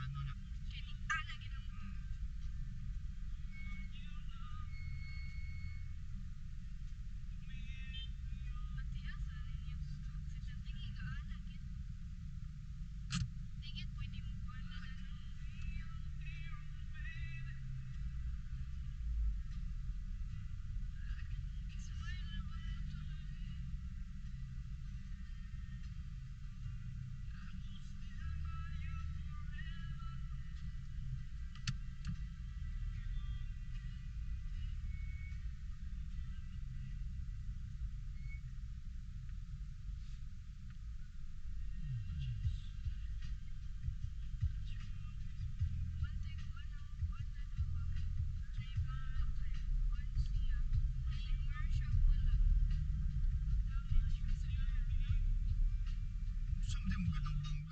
Kinitala ginang matiasa ninyo. Si Tanding igaala gid. Tingit pwede mo kuha na ano. Smile na ba ito? Bantay ko ano, kuha na daw ba? Driver kay kuha siya. Timer siya wala. Saan mo ganang